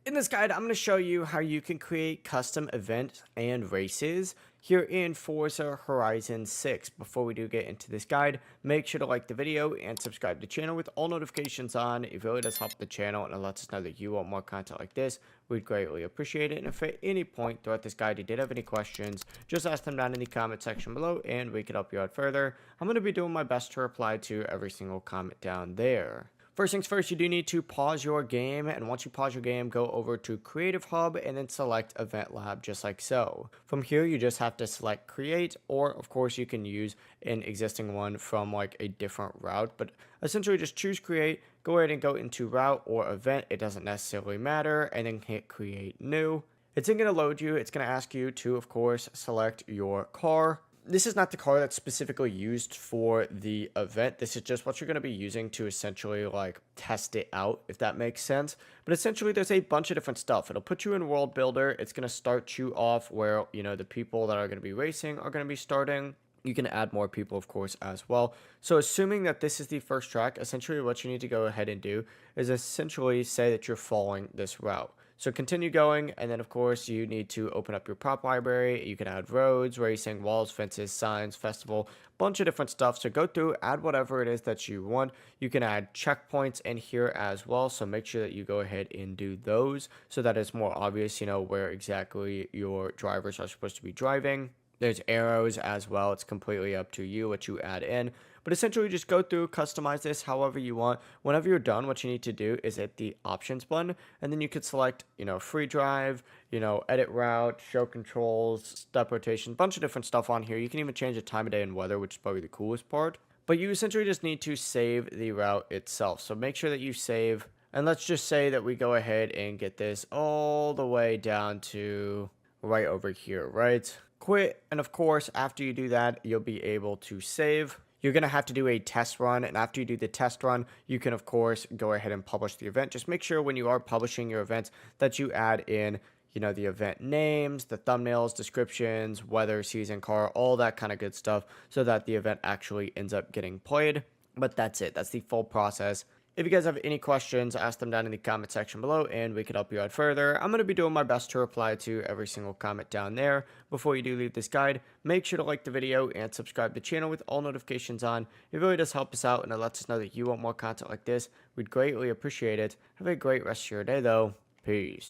In this guide, I'm going to show you how you can create custom events and races here in Forza Horizon 6. Before we do get into this guide, make sure to like the video and subscribe to the channel with all notifications on. It really does help the channel and it lets us know that you want more content like this. We'd greatly appreciate it. And if at any point throughout this guide you did have any questions, just ask them down in the comment section below and we can help you out further. I'm going to be doing my best to reply to every single comment down there. First things first, you do need to pause your game, and once you pause your game, go over to Creative Hub and then select Event Lab just like so. From here, you just have to select Create, or of course you can use an existing one from like a different route, but essentially just choose Create, go ahead and go into Route or Event, it doesn't necessarily matter, and then hit Create New. It's then going to load you, it's going to ask you to, of course, select your car. This is not the car that's specifically used for the event. This is just what you're going to be using to essentially like test it out, if that makes sense. But essentially there's a bunch of different stuff. It'll put you in World Builder. It's going to start you off where, the people that are going to be racing are going to be starting. You can add more people, of course, as well. So assuming that this is the first track, essentially what you need to go ahead and do is essentially say that you're following this route. So continue going, and then of course you need to open up your prop library. You can add roads, racing, walls, fences, signs, festival, bunch of different stuff. So go through, add whatever it is that you want. You can add checkpoints in here as well. So make sure that you go ahead and do those so that it's more obvious, where exactly your drivers are supposed to be driving. There's arrows as well. It's completely up to you what you add in. But essentially, just go through, customize this however you want. Whenever you're done, what you need to do is hit the options button. And then you could select, free drive, edit route, show controls, step rotation, bunch of different stuff on here. You can even change the time of day and weather, which is probably the coolest part. But you essentially just need to save the route itself. So make sure that you save. And let's just say that we go ahead and get this all the way down to right over here, right? Quit, and of course after you do that you'll be able to save. You're going to have to do a test run, and after you do the test run you can of course go ahead and publish the event. Just make sure when you are publishing your events that you add in the event names, the thumbnails, descriptions, weather, season, car, all that kind of good stuff so that the event actually ends up getting played. But that's it, that's the full process. If you guys have any questions, ask them down in the comment section below and we can help you out further. I'm going to be doing my best to reply to every single comment down there. Before you do leave this guide, make sure to like the video and subscribe to the channel with all notifications on. It really does help us out and it lets us know that you want more content like this. We'd greatly appreciate it. Have a great rest of your day though. Peace.